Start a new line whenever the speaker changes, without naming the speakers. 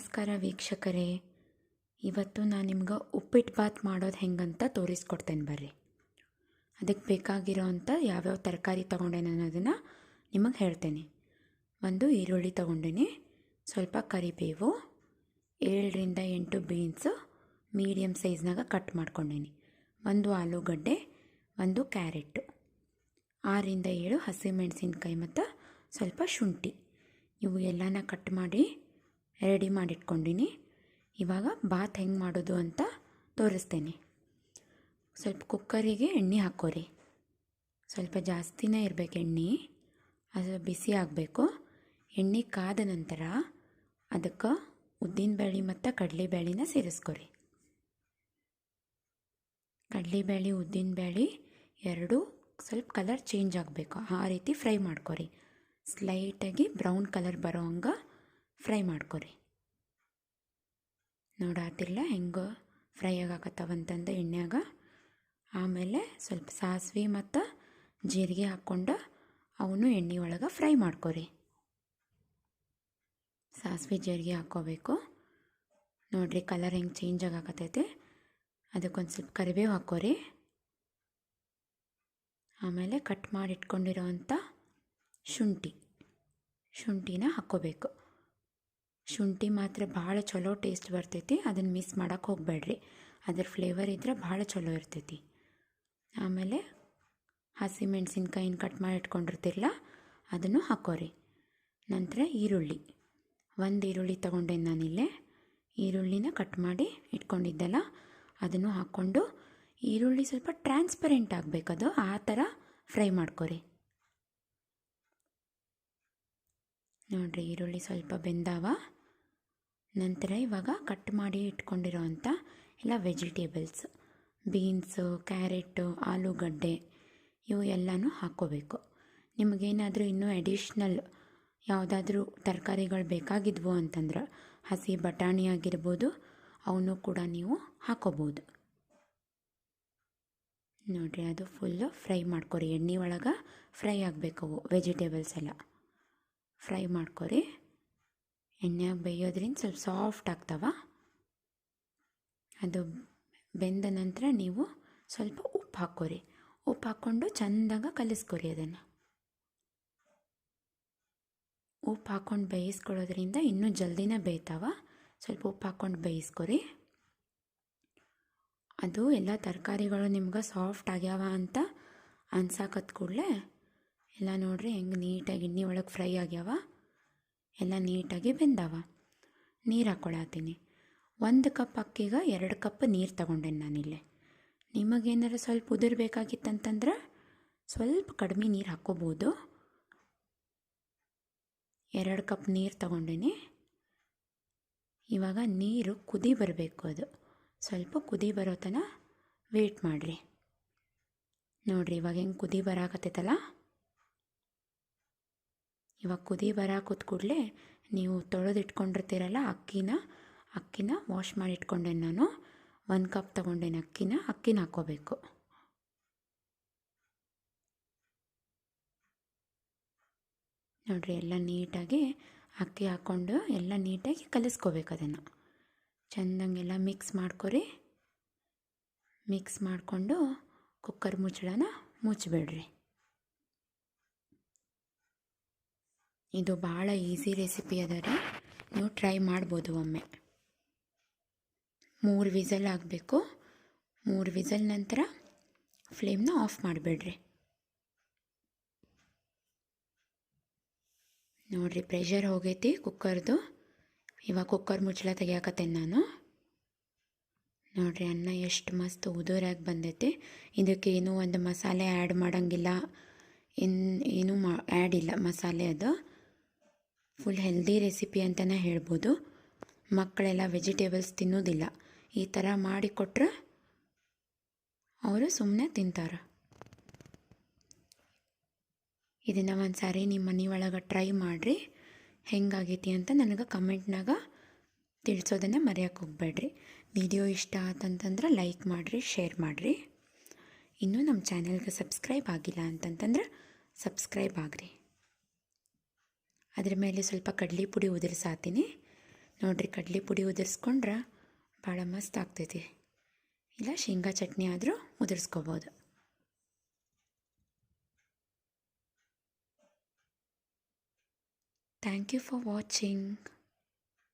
ನಮಸ್ಕಾರ ವೀಕ್ಷಕರೇ. ಇವತ್ತು ನಾನು ನಿಮ್ಗೆ ಉಪ್ಪಿಟ್ಟು ಬಾತ್ ಮಾಡೋದು ಹೆಂಗಂತ ತೋರಿಸ್ಕೊಡ್ತೇನೆ ಬರ್ರಿ. ಅದಕ್ಕೆ ಬೇಕಾಗಿರೋ ಅಂಥ ಯಾವ್ಯಾವ ತರಕಾರಿ ತೊಗೊಂಡೇನೆ ಅನ್ನೋದನ್ನು ನಿಮಗೆ ಹೇಳ್ತೇನೆ. ಒಂದು ಈರುಳ್ಳಿ ತೊಗೊಂಡೇನೆ, ಸ್ವಲ್ಪ ಕರಿಬೇವು, 7ರಿಂದ 8 ಬೀನ್ಸು ಮೀಡಿಯಮ್ ಸೈಜ್ನಾಗ ಕಟ್ ಮಾಡ್ಕೊಂಡೇನಿ, ಒಂದು ಆಲೂಗಡ್ಡೆ, ಒಂದು ಕ್ಯಾರೆಟು, 6ರಿಂದ 7 ಹಸಿಮೆಣಸಿನ್ಕಾಯಿ ಮತ್ತು ಸ್ವಲ್ಪ ಶುಂಠಿ, ಇವು ಎಲ್ಲನ ಕಟ್ ಮಾಡಿ ರೆಡಿ ಮಾಡಿಟ್ಕೊಂಡಿನಿ. ಇವಾಗ ಬಾತ್ ಹೆಂಗೆ ಮಾಡೋದು ಅಂತ ತೋರಿಸ್ತೇನೆ. ಸ್ವಲ್ಪ ಕುಕ್ಕರಿಗೆ ಎಣ್ಣೆ ಹಾಕೋರಿ. ಸ್ವಲ್ಪ ಜಾಸ್ತಿನೇ ಇರಬೇಕು ಎಣ್ಣೆ, ಅದು ಬಿಸಿ ಆಗಬೇಕು. ಎಣ್ಣೆ ಕಾದ ನಂತರ ಅದಕ್ಕೆ ಉದ್ದಿನಬೇಳೆ ಮತ್ತು ಕಡಲೆಬೇಳೆನ ಸೇರಿಸ್ಕೊರಿ. ಕಡಲೆಬೇಳೆ ಉದ್ದಿನಬೇಳೆ ಎರಡೂ ಸ್ವಲ್ಪ ಕಲರ್ ಚೇಂಜ್ ಆಗಬೇಕು, ಆ ರೀತಿ ಫ್ರೈ ಮಾಡ್ಕೊರಿ. ಸ್ಲೈಟಾಗಿ ಬ್ರೌನ್ ಕಲರ್ ಬರೋ ಹಂಗೆ ಫ್ರೈ ಮಾಡ್ಕೊರಿ. ನೋಡಾತಿಲ್ಲ ಹೆಂಗೆ ಫ್ರೈ ಆಗಾಕತ್ತವಂತಂದು ಎಣ್ಣೆಯಾಗ. ಆಮೇಲೆ ಸ್ವಲ್ಪ ಸಾಸಿವೆ ಮತ್ತು ಜೀರಿಗೆ ಹಾಕ್ಕೊಂಡು ಅವನು ಎಣ್ಣೆ ಒಳಗೆ ಫ್ರೈ ಮಾಡ್ಕೊರಿ. ಸಾಸಿವೆ ಜೀರಿಗೆ ಹಾಕ್ಕೋಬೇಕು. ನೋಡಿರಿ ಕಲರ್ ಹೆಂಗೆ ಚೇಂಜ್ ಆಗಾಕತ್ತೈತೆ. ಅದಕ್ಕೊಂದು ಸ್ವಲ್ಪ ಕರಿಬೇವು ಹಾಕ್ಕೋರಿ. ಆಮೇಲೆ ಕಟ್ ಮಾಡಿ ಇಟ್ಕೊಂಡಿರೋ ಅಂಥ ಶುಂಠಿನ ಹಾಕ್ಕೋಬೇಕು. ಶುಂಠಿ ಮಾತ್ರ ಭಾಳ ಚಲೋ ಟೇಸ್ಟ್ ಬರ್ತೈತಿ, ಅದನ್ನು ಮಿಸ್ ಮಾಡೋಕ್ಕೆ ಹೋಗಬೇಡ್ರಿ. ಅದ್ರ ಫ್ಲೇವರ್ ಇದ್ರೆ ಭಾಳ ಚಲೋ ಇರ್ತೈತಿ. ಆಮೇಲೆ ಹಸಿಮೆಣಸಿನ್ಕಾಯಿನ ಕಟ್ ಮಾಡಿ ಇಟ್ಕೊಂಡಿರ್ತಿರಲ್ಲ ಅದನ್ನು ಹಾಕೋರಿ. ನಂತರ ಒಂದು ಈರುಳ್ಳಿ ತೊಗೊಂಡೇನೆ ನಾನಿಲ್ಲೇ. ಈರುಳ್ಳಿನ ಕಟ್ ಮಾಡಿ ಇಟ್ಕೊಂಡಿದ್ದೆಲ್ಲ ಅದನ್ನು ಹಾಕ್ಕೊಂಡು, ಈರುಳ್ಳಿ ಸ್ವಲ್ಪ ಟ್ರಾನ್ಸ್ಪರೆಂಟ್ ಆಗಬೇಕದು, ಆ ಥರ ಫ್ರೈ ಮಾಡ್ಕೊರಿ. ನೋಡಿರಿ ಈರುಳ್ಳಿ ಸ್ವಲ್ಪ ಬೆಂದಾವ. ನಂತರ ಇವಾಗ ಕಟ್ ಮಾಡಿ ಇಟ್ಕೊಂಡಿರೋ ಅಂಥ ಎಲ್ಲ ವೆಜಿಟೇಬಲ್ಸ್, ಬೀನ್ಸು, ಕ್ಯಾರೆಟು, ಆಲೂಗಡ್ಡೆ, ಇವು ಎಲ್ಲನೂ ಹಾಕ್ಕೋಬೇಕು. ನಿಮಗೇನಾದರೂ ಇನ್ನೂ ಅಡಿಷ್ನಲ್ ಯಾವುದಾದ್ರೂ ತರಕಾರಿಗಳು ಬೇಕಾಗಿದ್ವು ಅಂತಂದ್ರೆ ಹಸಿ ಬಟಾಣಿ ಆಗಿರ್ಬೋದು, ಅವನು ಕೂಡ ನೀವು ಹಾಕ್ಕೋಬೋದು. ನೋಡಿರಿ ಅದು ಫುಲ್ಲು ಫ್ರೈ ಮಾಡ್ಕೊರಿ. ಎಣ್ಣೆ ಒಳಗೆ ಫ್ರೈ ಆಗಬೇಕವು ವೆಜಿಟೇಬಲ್ಸ್ ಎಲ್ಲ ಫ್ರೈ ಮಾಡ್ಕೊರಿ. ಎಣ್ಣೆಯಾಗ ಬೇಯೋದ್ರಿಂದ ಸ್ವಲ್ಪ ಸಾಫ್ಟ್ ಆಗ್ತಾವ. ಅದು ಬೆಂದ ನಂತರ ನೀವು ಸ್ವಲ್ಪ ಉಪ್ಪು ಹಾಕ್ಕೊರಿ. ಉಪ್ಪು ಹಾಕ್ಕೊಂಡು ಚೆಂದಾಗ ಕಲಿಸ್ಕೊರಿ. ಅದನ್ನು ಉಪ್ಪು ಹಾಕ್ಕೊಂಡು ಬೇಯಿಸ್ಕೊಳ್ಳೋದ್ರಿಂದ ಇನ್ನೂ ಜಲ್ದಿನೇ ಬೇಯ್ತಾವ. ಸ್ವಲ್ಪ ಉಪ್ಪು ಹಾಕ್ಕೊಂಡು ಬೇಯಿಸ್ಕೊರಿ. ಅದು ಎಲ್ಲ ತರಕಾರಿಗಳು ನಿಮ್ಗೆ ಸಾಫ್ಟ್ ಆಗ್ಯಾವ ಅಂತ ಅನ್ಸಾಕತ್ ಕೂಡಲೇ ಎಲ್ಲ ನೋಡ್ರಿ ಹೆಂಗೆ ನೀಟಾಗಿ ಎಣ್ಣೆ ಒಳಗೆ ಫ್ರೈ ಆಗ್ಯಾವ, ಎಲ್ಲ ನೀಟಾಗಿ ಬೆಂದಾವ. ನೀರು ಹಾಕ್ಕೊಳತ್ತೀನಿ. 1 ಕಪ್ ಅಕ್ಕಿಗೆ 2 ಕಪ್ ನೀರು ತೊಗೊಂಡೇನೆ ನಾನಿಲ್ಲೇ. ನಿಮಗೇನಾರು ಸ್ವಲ್ಪ ಉದುರಬೇಕಾಗಿತ್ತಂತಂದ್ರೆ ಸ್ವಲ್ಪ ಕಡಿಮೆ ನೀರು ಹಾಕ್ಕೋಬೋದು. 2 ಕಪ್ ನೀರು ತೊಗೊಂಡೇನಿ. ಇವಾಗ ನೀರು ಕುದಿ ಬರಬೇಕು. ಅದು ಸ್ವಲ್ಪ ಕುದಿ ಬರೋ ತನಕ ವೇಟ್ ಮಾಡಿರಿ. ನೋಡಿರಿ ಇವಾಗ ಹೆಂಗೆ ಕುದಿ ಬರಾಕತ್ತೈತಲ್ಲ. ಇವಾಗ ಕುದಿ ಬರಾಕೂತ್ ಕೂಡಲೇ ನೀವು ತೊಳೆದಿಟ್ಕೊಂಡಿರ್ತೀರಲ್ಲ ಅಕ್ಕಿನ ವಾಶ್ ಮಾಡಿ ಇಟ್ಕೊಂಡೇನೆ ನಾನು. 1 ಕಪ್ ತೊಗೊಂಡೇನೆ ಅಕ್ಕಿನ ಹಾಕ್ಕೋಬೇಕು. ನೋಡಿರಿ ಎಲ್ಲ ನೀಟಾಗಿ ಅಕ್ಕಿ ಹಾಕ್ಕೊಂಡು ಎಲ್ಲ ನೀಟಾಗಿ ಕಲಿಸ್ಕೋಬೇಕು. ಅದನ್ನು ಚೆಂದಂಗೆಲ್ಲ ಮಿಕ್ಸ್ ಮಾಡ್ಕೊರಿ. ಮಿಕ್ಸ್ ಮಾಡಿಕೊಂಡು ಕುಕ್ಕರ್ ಮುಚ್ಚಳನ ಮುಚ್ಚಿಬಿಡ್ರಿ. ಇದು ಭಾಳ ಈಸಿ ರೆಸಿಪಿ ಅದ ರೀ, ನೀವು ಟ್ರೈ ಮಾಡ್ಬೋದು ಒಮ್ಮೆ. 3 ವಿಸಲ್ ಆಗಬೇಕು. 3 ವಿಸಲ್ ನಂತರ ಫ್ಲೇಮ್ನ ಆಫ್ ಮಾಡಿಬಿಡ್ರಿ. ನೋಡಿರಿ ಪ್ರೆಷರ್ ಹೋಗೈತಿ ಕುಕ್ಕರ್ದು. ಇವಾಗ ಕುಕ್ಕರ್ ಮುಚ್ಚಳ ತೆಗಿಯಾಕತ್ತೇನೆ ನಾನು. ನೋಡಿರಿ ಅನ್ನ ಎಷ್ಟು ಮಸ್ತ್ ಉದುರಾಗಿ ಬಂದೈತಿ. ಇದಕ್ಕೆ ಏನೂ ಒಂದು ಮಸಾಲೆ ಆ್ಯಡ್ ಮಾಡೋಂಗಿಲ್ಲ, ಏನೂ ಆ್ಯಡ್ ಇಲ್ಲ ಮಸಾಲೆ. ಅದು ಫುಲ್ ಹೆಲ್ದಿ ರೆಸಿಪಿ ಅಂತಲೇ ಹೇಳ್ಬೋದು. ಮಕ್ಕಳೆಲ್ಲ ವೆಜಿಟೇಬಲ್ಸ್ ತಿನ್ನೋದಿಲ್ಲ, ಈ ಥರ ಮಾಡಿಕೊಟ್ರೆ ಅವರು ಸುಮ್ಮನೆ ತಿಂತಾರೆ. ಇದನ್ನು ಒಂದು ಸಾರಿ ನಿಮ್ಮ ಮನೆ ಒಳಗೆ ಟ್ರೈ ಮಾಡಿರಿ. ಹೆಂಗಾಗೈತಿ ಅಂತ ನನಗೆ ಕಮೆಂಟ್ನಾಗ ತಿಳಿಸೋದನ್ನು ಮರೆಯೋಕ್ಕೆ ಹೋಗಬೇಡ್ರಿ. ವಿಡಿಯೋ ಇಷ್ಟ ಆತಂತಂದ್ರೆ ಲೈಕ್ ಮಾಡಿರಿ, ಶೇರ್ ಮಾಡಿರಿ. ಇನ್ನೂ ನಮ್ಮ ಚಾನೆಲ್ಗೆ ಸಬ್ಸ್ಕ್ರೈಬ್ ಆಗಿಲ್ಲ ಅಂತಂತಂದ್ರೆ ಸಬ್ಸ್ಕ್ರೈಬ್ ಆಗಿರಿ. ಅದ್ರ ಮೇಲೆ ಸ್ವಲ್ಪ ಕಡಲೆ ಪುಡಿ ಉದುರಿಸಾತೀನಿ. ನೋಡಿರಿ, ಕಡ್ಲೆ ಪುಡಿ ಉದುರಿಸ್ಕೊಂಡ್ರೆ ಭಾಳ ಮಸ್ತ್ ಆಗ್ತೈತಿ. ಇಲ್ಲ ಶೇಂಗಾ ಚಟ್ನಿ ಆದರೂ ಉದುರಿಸ್ಕೋಬೋದು. Thank you for watching.